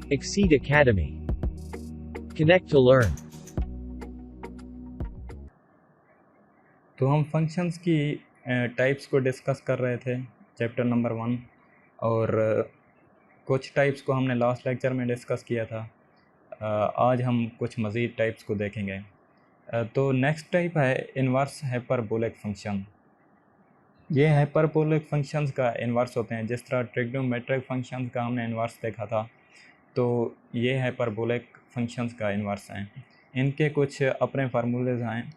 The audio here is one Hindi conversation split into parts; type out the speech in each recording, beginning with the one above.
Exceed Academy. Connect to learn. तो हम फंक्शंस की टाइप्स को डिस्कस कर रहे थे चैप्टर नंबर 1 और कुछ टाइप्स को हमने लास्ट लेक्चर में डिस्कस किया था। आज हम कुछ मज़ीद टाइप्स को देखेंगे। तो नेक्स्ट टाइप है इन्वर्स हाइपरबोलिक फंक्शन। ये हाइपरबोलिक फंक्शंस का इन्वर्स होते हैं। जिस तरह ट्रिग्नोमेट्रिक फंक्शंस का हमने इन्वर्स देखा था, तो ये हाइपरबोलिक फंक्शंस का इन्वर्स हैं। इनके कुछ अपने फार्मूलेज हैं,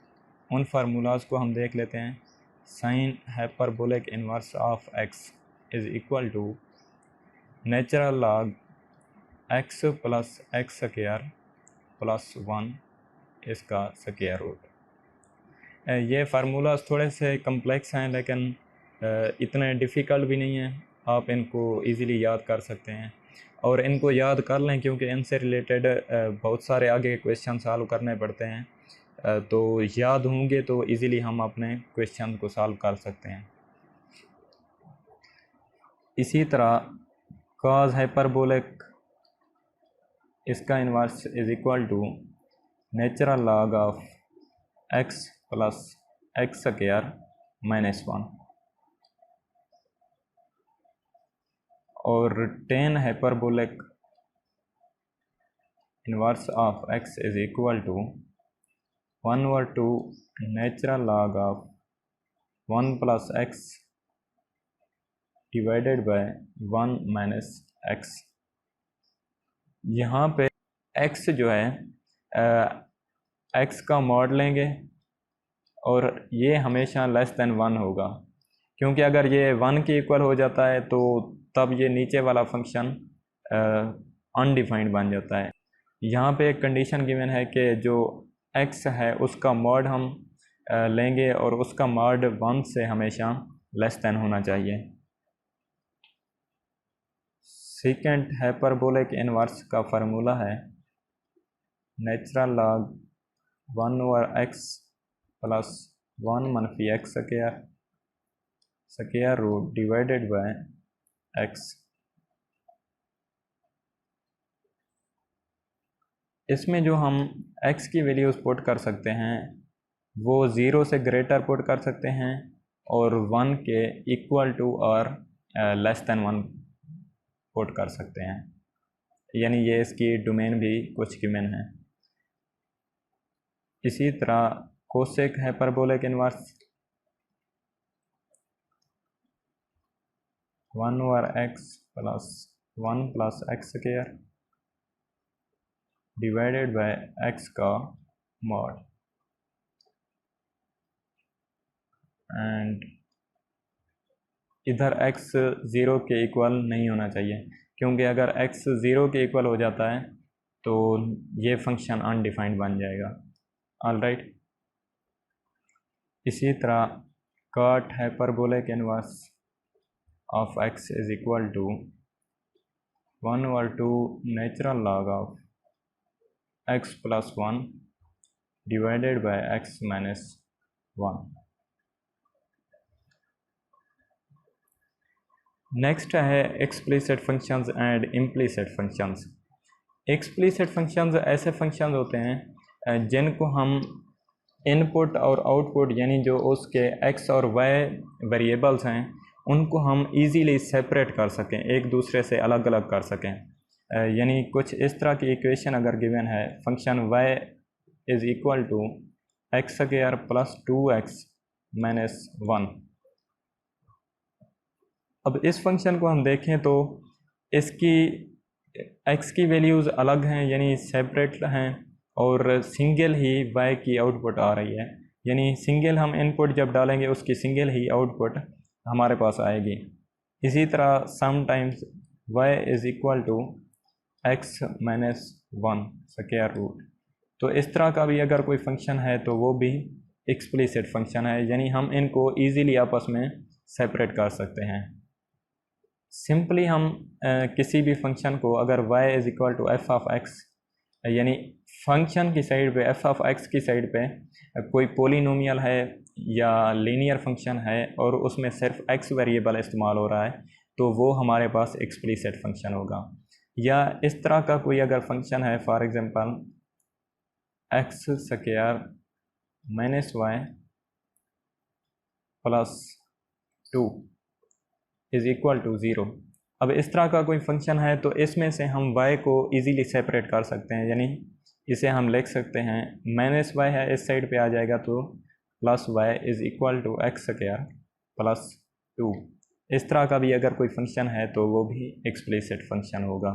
उन फार्मूलाज को हम देख लेते हैं। Sine hyperbolic inverse of x is equal to natural log x plus x square plus 1 इसका स्क्वायर रूट। ये फार्मूलाज थोड़े से कम्प्लेक्स हैं, लेकिन इतने डिफ़िकल्ट भी नहीं हैं। आप इनको इजीली याद कर सकते हैं और इनको याद कर लें, क्योंकि इनसे रिलेटेड बहुत सारे आगे क्वेश्चन सॉल्व करने पड़ते हैं। तो याद होंगे तो इजीली हम अपने क्वेश्चन को सॉल्व कर सकते हैं। इसी तरह कॉस हाइपरबोलिक, इसका inverse is equal to natural log of x plus x square minus 1। और tan hyperbolic inverse of x is equal to 1/2 natural log of 1 plus x divided by 1 minus x. यहाँ पे x जो है x का मॉड लेंगे और ये हमेशा लेस देन 1 होगा, क्योंकि अगर ये 1 के इक्वल हो जाता है तो तब ये नीचे वाला फंक्शन अनडिफाइंड बन जाता है। यहाँ पे एक कंडीशन गिवन है कि जो x है उसका मॉड हम लेंगे और उसका मॉड 1 से हमेशा लेस देन होना चाहिए। सेकेंड हाइपरबोलिक इन्वर्स का फार्मूला है नेचुरल लॉग 1/x प्लस 1 मनफी x square root divided by x। इसमें जो हम x की वैल्यूज़ पुट कर सकते हैं वो 0 से ग्रेटर पुट कर सकते हैं और 1 के इक्वल टू और लेस देन 1 पुट कर सकते हैं, यानी ये इसकी डोमेन भी कुछ गिवन है। इसी तरह cosec hyperbolic inverse 1/x plus 1 plus x square divided by x का मॉड। एंड इधर x 0 के इक्वल नहीं होना चाहिए, क्योंकि अगर x 0 के इक्वल हो जाता है तो ये फंक्शन अनडिफाइंड बन जाएगा। ऑलराइट। इसी तरह cot hyperbolic inverse of x is equal to 1/2 natural log of x plus 1 divided by x minus 1। Next है explicit functions and implicit functions. Explicit functions ऐसे फंक्शंस होते हैं जिनको हम इनपुट और आउटपुट, यानी जो उसके x और y वेरिएबल्स हैं, उनको हम इजीली सेपरेट कर सकें, एक दूसरे से अलग अलग कर सकें। यानी कुछ इस तरह की इक्वेशन अगर गिवन है, function y is equal to x square plus 2x minus 1। अब इस फंक्शन को हम देखें तो इसकी x की वैल्यूज़ अलग हैं, यानी सेपरेट हैं, और सिंगल ही y की आउटपुट आ रही है, यानी सिंगल हम इनपुट जब डालेंगे उसकी सिंगल ही आउटपुट हमारे पास आएगी। इसी तरह sometimes y is equal to x minus 1 square root. तो इस तरह का भी अगर कोई फंक्शन है तो वो भी एक्सप्लिसिट फंक्शन है, यानी हम इनको ईज़िली आपस में सेपरेट कर सकते हैं। सिंपली हम किसी भी फंक्शन को अगर y is equal to f of x, यानी फंक्शन की साइड पे एफ ऑफ एक्स की साइड पे कोई पोलिनोमियल है या लीनियर फंक्शन है और उसमें सिर्फ x वेरिएबल इस्तेमाल हो रहा है, तो वो हमारे पास एक्सप्लिसिट फंक्शन होगा। या इस तरह का कोई अगर फंक्शन है, for example x square minus y plus 2 is equal to 0। अब इस तरह का कोई फंक्शन है तो इसमें से हम y को इजीली सेपरेट कर सकते हैं, यानी इसे हम लिख सकते हैं माइनस वाई है इस साइड पे आ जाएगा तो plus y is equal to x square plus 2। इस तरह का भी अगर कोई फंक्शन है तो वो भी एक्सप्लिसिट फंक्शन होगा।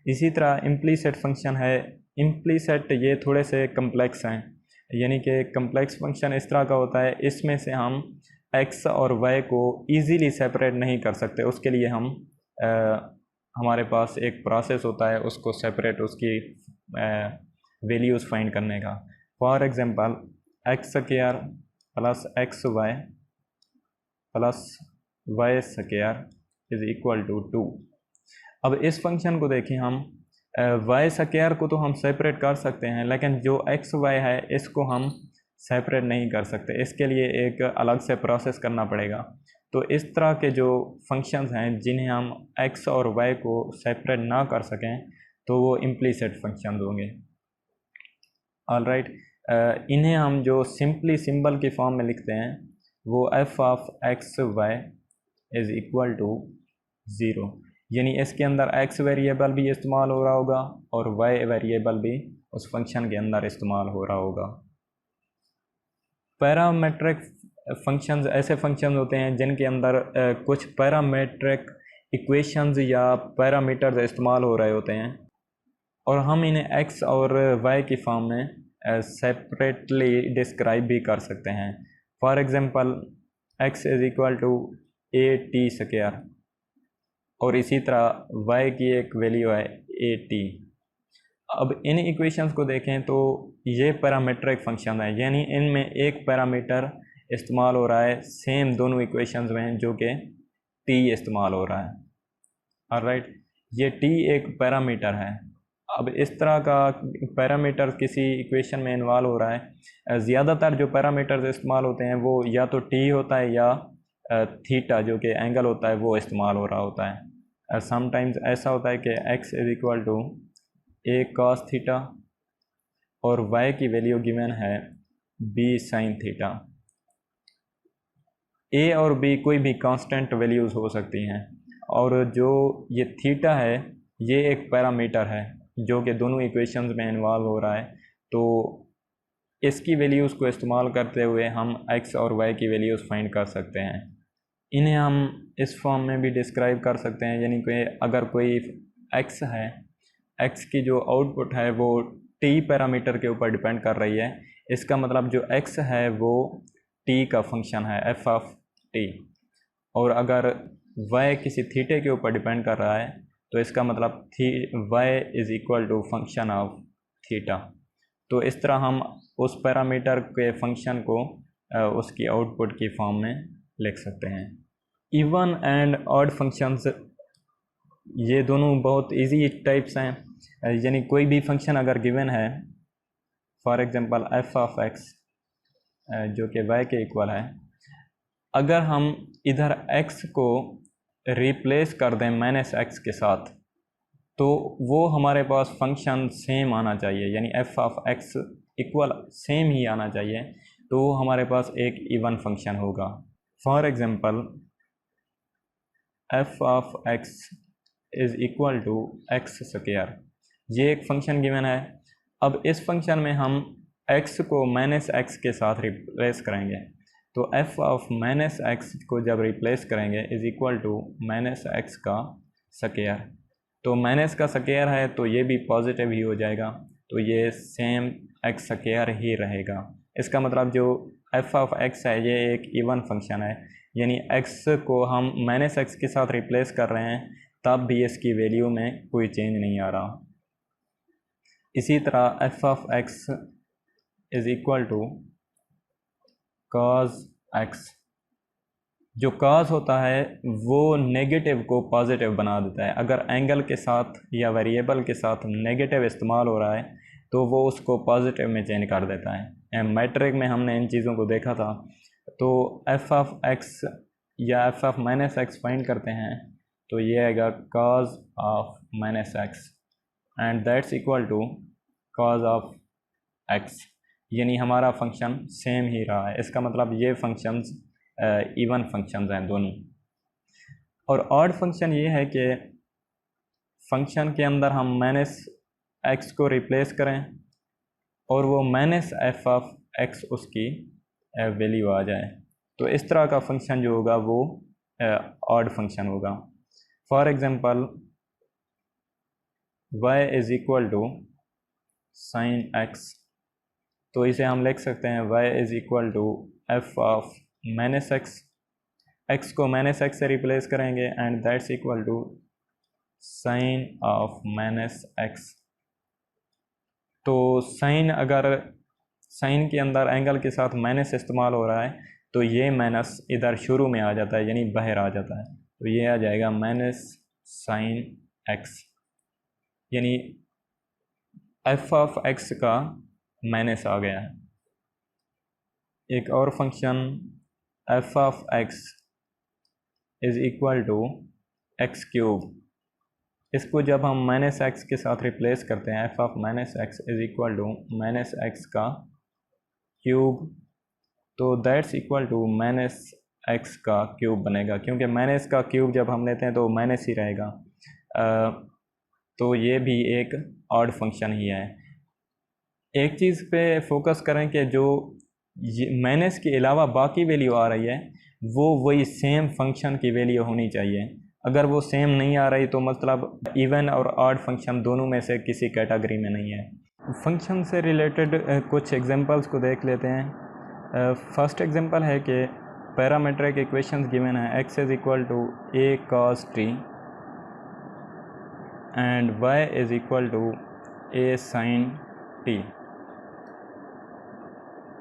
इसी तरह इम्प्लीसिट फंक्शन है। इम्प्लीसिट ये थोड़े से कम्प्लेक्स हैं, यानी कि कम्प्लेक्स फंक्शन इस तरह का होता है, इसमें से हम x और y को ईज़िली सेपरेट नहीं कर सकते। उसके लिए हम हमारे पास एक प्रोसेस होता है उसको सेपरेट उसकी वैल्यूज़ फाइंड करने का। For example x square plus x y plus y square is equal to 2। अब इस फंक्शन को देखें हम, वाई स्क्वायर को तो हम सेपरेट कर सकते हैं, लेकिन जो एक्स वाई है इसको हम सेपरेट नहीं कर सकते। इसके लिए एक अलग से प्रोसेस करना पड़ेगा। तो इस तरह के जो फंक्शंस हैं जिन्हें हम एक्स और वाई को सेपरेट ना कर सकें तो वो इम्प्लीसिट फंक्शंस होंगे। ऑलराइट, इन्हें हम जो सिंपली सिंबल की फॉर्म में लिखते हैं वो f of x y is equal to 0, यानी इसके अंदर एक्स वेरिएबल भी इस्तेमाल हो रहा होगा और वाई वेरिएबल भी उस फंक्शन के अंदर इस्तेमाल हो रहा होगा। पैरामेट्रिक फंक्शंस ऐसे फंक्शंस होते हैं जिनके अंदर कुछ पैरामेट्रिक इक्वेशंस या पैरामीटर्स इस्तेमाल हो रहे होते हैं और हम इन्हें एक्स और वाई की फॉर्म में सेपरेटली डिस्क्राइब भी कर सकते हैं। For example x is equal to a t square और इसी तरह y की एक वैल्यू है ए टी। अब इन इक्वेशंस को देखें तो ये पैरामीट्रिक फंक्शन है, यानी इनमें एक पैरामीटर इस्तेमाल हो रहा है सेम दोनों इक्वेशंस में जो कि t इस्तेमाल हो रहा है। ऑलराइट, ये t एक पैरामीटर है। अब इस तरह का पैरामीटर किसी इक्वेशन में इन्वॉल्व हो रहा है, ज़्यादातर जो पैरामीटर्स इस्तेमाल होते हैं वो या तो t होता है या थीटा जो कि एंगल होता है वो इस्तेमाल हो रहा होता है। समटाइम्स ऐसा होता है कि x is equal to a cos theta और y की वैल्यू गिवन है b साइन थीटा। a और b कोई भी कांस्टेंट वैल्यूज़ हो सकती हैं और जो ये थीटा है ये एक पैरामीटर है जो कि दोनों इक्वेशंस में इन्वॉल्व हो रहा है। तो इसकी वैल्यूज़ को इस्तेमाल करते हुए हम x और y की वैल्यूज़ फाइंड कर सकते हैं। इन्हें हम इस फॉर्म में भी डिस्क्राइब कर सकते हैं, यानी कि अगर कोई x है, x की जो आउटपुट है वो t पैरामीटर के ऊपर डिपेंड कर रही है। इसका मतलब जो x है वो t का फंक्शन है f ऑफ t, और अगर y किसी थीटे के ऊपर डिपेंड कर रहा है तो इसका मतलब y is equal to function of theta. तो इस तरह हम उस पैरामीटर के फंक्शन को उसकी आउटपुट की फॉर्म में लिख सकते हैं। इवन एंड ऑड फंक्शंस ये दोनों बहुत इजी टाइप्स हैं, यानी कोई भी फंक्शन अगर गिवन है, for example f of x जो कि y के इक्वल है, अगर हम इधर x को रिप्लेस कर दें माइनस एक्स के साथ तो वो हमारे पास फंक्शन सेम आना चाहिए, यानी f of x equal same ही आना चाहिए, तो हमारे पास एक इवन फंक्शन होगा। For example f of x is equal to x square, ये एक फंक्शन गिवन है। अब इस फंक्शन में हम x को माइनस एक्स के साथ रिप्लेस करेंगे, तो f ऑफ माइनस एक्स को जब रिप्लेस करेंगे is equal to minus x का स्क्वायर। तो माइनस का स्क्वायर है तो ये भी पॉजिटिव ही हो जाएगा, तो ये सेम एक्स स्क्वायर ही रहेगा। इसका मतलब जो f ऑफ x है ये एक इवन फंक्शन है, यानी x को हम माइनस एक्स के साथ रिप्लेस कर रहे हैं तब भी इसकी वैल्यू में कोई चेंज नहीं आ रहा। इसी तरह f of x is equal to cos x, जो cos होता है वो नेगेटिव को पॉजिटिव बना देता है। अगर एंगल के साथ या वेरिएबल के साथ नेगेटिव इस्तेमाल हो रहा है तो वो उसको पॉजिटिव में चेंज कर देता है। मैट्रिक में हमने इन चीज़ों को देखा था। तो f ऑफ x या f of minus x find करते हैं तो ये आएगा cos of minus x and that's equal to cos of x, यानी हमारा फंक्शन सेम ही रहा है। इसका मतलब ये फंक्शंस इवन फंक्शंस हैं दोनों। और ऑड फंक्शन ये है कि फंक्शन के अंदर हम माइनस एक्स को रिप्लेस करें और वो माइनस एफ ऑफ एक्स उसकी वैल्यू आ जाए, तो इस तरह का फंक्शन जो होगा वो ऑड फंक्शन होगा। For example y is equal to sine x, तो इसे हम लिख सकते हैं y is equal to f of minus x, x को माइनस एक्स से रिप्लेस करेंगे and that's equal to sine of minus x. तो साइन, अगर साइन के अंदर एंगल के साथ माइनस इस्तेमाल हो रहा है तो ये माइनस इधर शुरू में आ जाता है, यानी बाहर आ जाता है, तो ये आ जाएगा माइनस साइन एक्स, यानी एफ ऑफ एक्स का माइनस आ गया है। एक और function f of x is equal to x cube, इसको जब हम माइनस एक्स के साथ रिप्लेस करते हैं, f of minus x is equal to minus x का क्यूब, तो that's equal to minus x का क्यूब बनेगा, क्योंकि माइनस का क्यूब जब हम लेते हैं तो माइनस ही रहेगा। तो ये भी एक ऑड फंक्शन ही है। एक चीज़ पे फोकस करें कि जो माइनस के अलावा बाकी वैल्यू आ रही है वो वही सेम फंक्शन की वैल्यू होनी चाहिए। अगर वो सेम नहीं आ रही तो मतलब इवन और ऑड फंक्शन दोनों में से किसी कैटेगरी में नहीं है। फंक्शन से रिलेटेड कुछ एग्जांपल्स को देख लेते हैं। फर्स्ट एग्जांपल है कि पैरामीट्रिक इक्वेशंस गिवन है x is equal to a cos t and y is equal to a sin t।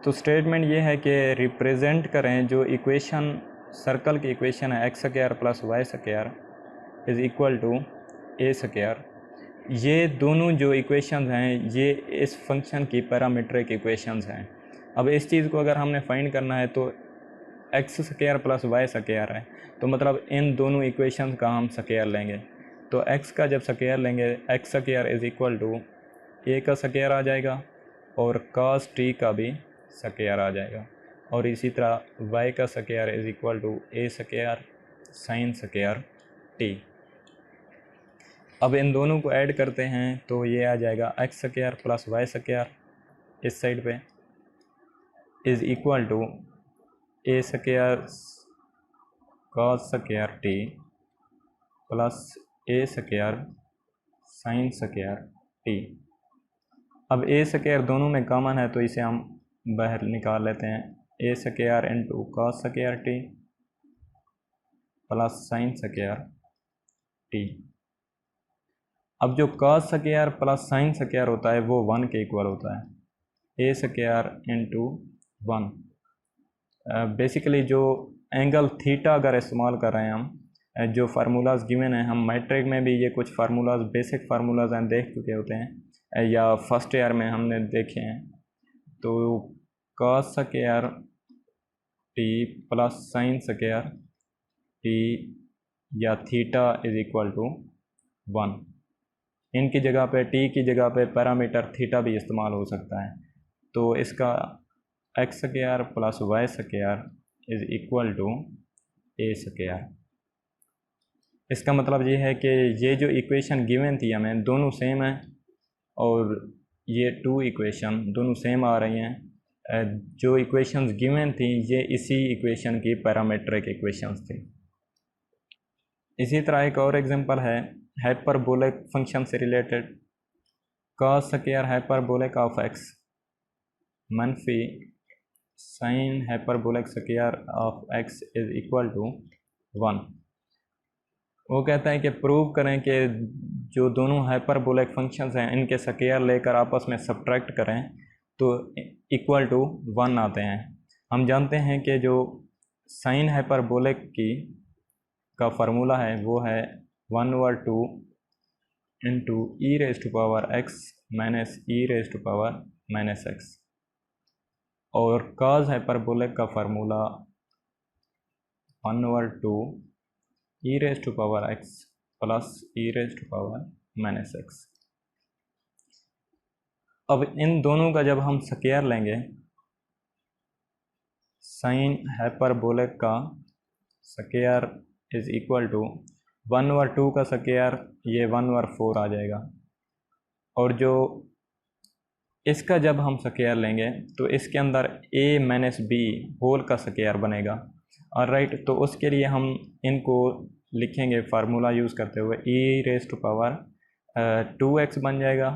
तो स्टेटमेंट ये है कि रिप्रेजेंट करें जो इक्वेशन, सर्कल की इक्वेशन है x square plus y square is equal to a square, ये दोनों जो इक्वेशंस हैं ये इस फंक्शन की पैरामीट्रिक इक्वेशंस हैं। अब इस चीज़ को अगर हमने फाइंड करना है तो x square plus y square है, तो मतलब इन दोनों इक्वेशंस का हम स्क्वायर लेंगे, तो एक्स का जब स्क्वायर लेंगे x square is equal to a का स्क्वायर आ जाएगा और cos t का भी स्क्वायर आ जाएगा, और इसी तरह y का square is equal to a square sine square t। अब इन दोनों को ऐड करते हैं तो ये आ जाएगा x square plus y square इस साइड पे is equal to a square cos square t plus a square sine square t। अब ए स्क्वायर दोनों में कॉमन है तो इसे हम बाहर निकाल लेते हैं, a square into cos square t plus sine square t। अब जो cos square plus sine square होता है वो 1 के इक्वल होता है, ए स्क्वायर इंटू 1। बेसिकली जो एंगल थीटा अगर इस्तेमाल कर रहे हैं हम, जो फार्मूलाज गिवन हैं, हम मैट्रिक में भी ये कुछ फार्मूलाज, बेसिक फार्मूलाज हैं, देख चुके होते हैं या फर्स्ट ईयर में हमने देखे हैं। तो cos square t plus sine square t या थीटा इज़ इक्वल टू 1, इनकी जगह पे t की जगह पे पैरामीटर थीटा भी इस्तेमाल हो सकता है। तो इसका x square plus y square is equal to a square. इसका मतलब ये है कि ये जो इक्वेशन गिवन थी हमें दोनों सेम है और ये 2 इक्वेशन दोनों सेम आ रही हैं। जो इक्वेशंस गिवन थी ये इसी इक्वेशन की पैरामीट्रिक इक्वेशंस थी। इसी तरह एक और एग्जांपल है हाइपरबोलिक फंक्शन से related, cos square hyperbolic of x मनफी sine hyperbolic square of x is equal to 1। वो कहता है कि प्रूव करें कि जो दोनों हाइपरबोलिक फंक्शंस हैं इनके स्क्वायर लेकर आपस में सब्ट्रैक्ट करें तो इक्वल टू 1 आते हैं। हम जानते हैं कि जो साइन हाइपरबोलिक की का फार्मूला है वो है 1/2 into e raise to power x minus e raise to power minus x, और cos हाइपरबोलिक का formula 1/2 e raise to power x plus e raise to power minus x. अब इन दोनों का जब हम स्क्वायर लेंगे, साइन हाइपरबोलिक का स्क्वायर इज इक्वल टू 1/2 का स्क्वायर, ये 1/4 आ जाएगा। और जो इसका जब हम स्क्वायर लेंगे तो इसके अंदर a माइनस बी होल का स्क्वायर बनेगा। ऑलराइट, तो उसके लिए हम इनको लिखेंगे फार्मूला यूज़ करते हुए, ई रेज टू पावर 2x बन जाएगा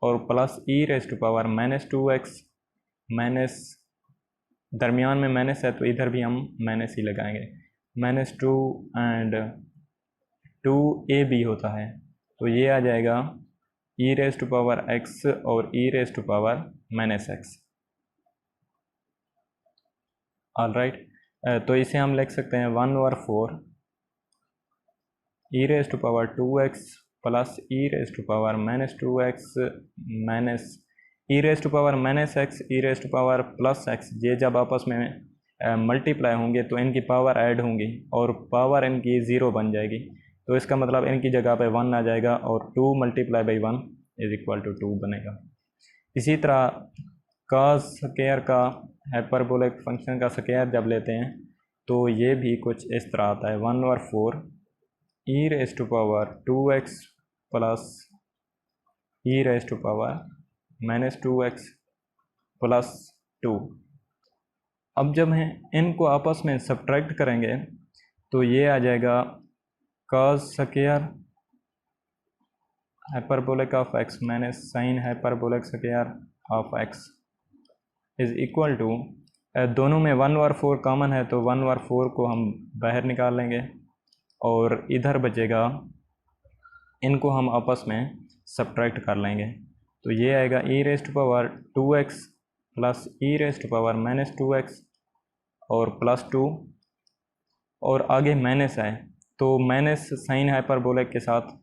और plus e raise to power minus 2x, minus दरमियान में माइनस है तो इधर भी हम माइनस ही लगाएंगे, -2 एंड 2ab होता है, तो ये आ जाएगा e raise to power x और e raise to power minus x। Alright, तो इसे हम लिख सकते हैं 1/4 e raise to power 2x plus e raise to power -2x minus e raise to power -x e raise to power plus x। ये जब आपस में मल्टीप्लाई होंगे तो इनकी पावर ऐड होंगी और पावर इनकी 0 बन जाएगी, तो इसका मतलब इनकी जगह पे 1 आ जाएगा और 2 × 1 इज इक्वल टू 2 बनेगा। इसी तरह cos स्क्वायर का हाइपरबोलिक फंक्शन का स्क्वायर जब लेते हैं तो ये भी कुछ इस तरह आता है, 1/4 e raise to power 2x plus e raise to power -2x plus 2। अब जब हैं इनको आपस में सब्ट्रैक्ट करेंगे तो ये आ जाएगा cos square hyperbolic of x minus sine hyperbolic square of x is equal to, दोनों में 1/4 कॉमन है तो 1/4 को हम बाहर निकाल लेंगे और इधर बचेगा, इनको हम आपस में सब्ट्रैक्ट कर लेंगे, तो ये आएगा e raise to power 2x plus e raise to power -2x और प्लस 2 और आगे माइनस है तो माइनस साइन हाइपरबोलिक के साथ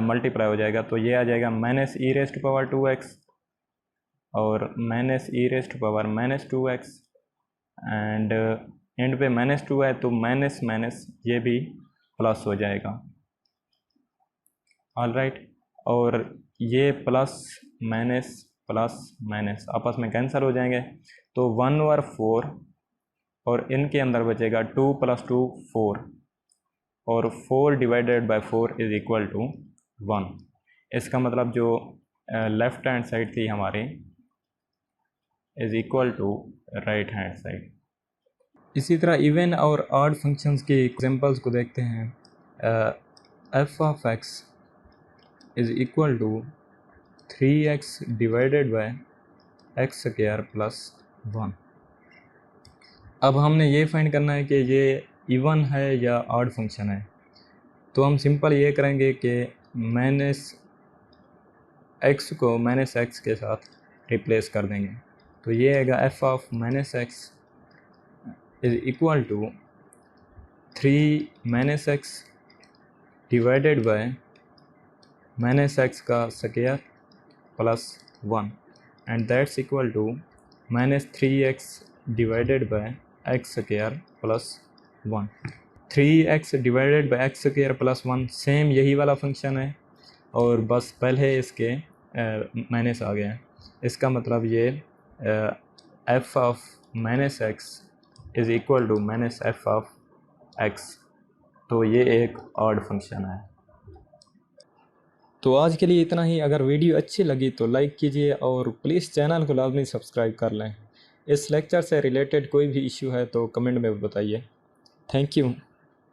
मल्टीप्लाई हो जाएगा, तो ये आ जाएगा minus e raise to power 2x और minus e raise to power -2x and and पे -2 है तो माइनस माइनस ये भी प्लस हो जाएगा। ऑलराइट, और ये प्लस माइनस आपस में कैंसिल हो जाएंगे, तो 1/4 और इनके अंदर बचेगा 2 + 2 4 और 4 divided by 4 is equal to 1। इसका मतलब जो लेफ़्ट हैंड साइड थी हमारी is equal to right hand side. इसी तरह इवन और ऑड फंक्शंस के एग्जांपल्स को देखते हैं। f of x is equal to 3x divided by x square plus 1। अब हमने ये फाइंड करना है कि ये इवन है या ऑड फंक्शन है, तो हम सिंपल ये करेंगे कि -x को -x के साथ रिप्लेस कर देंगे, तो ये आएगा f of -x is equal to 3 -x divided by -x का square plus 1 and that's equal to -3x divided by x square plus 1। 3x divided by x square plus 1 same यही वाला फंक्शन है और बस पहले इसके माइनस आ गया है। इसका मतलब ये f of -x is equal to -f of x, तो ये एक ऑड फंक्शन है। तो आज के लिए इतना ही। अगर वीडियो अच्छी लगी तो लाइक कीजिए और प्लीज़ चैनल को लाजमी सब्सक्राइब कर लें। इस लेक्चर से रिलेटेड कोई भी इशू है तो कमेंट में बताइए। Thank you.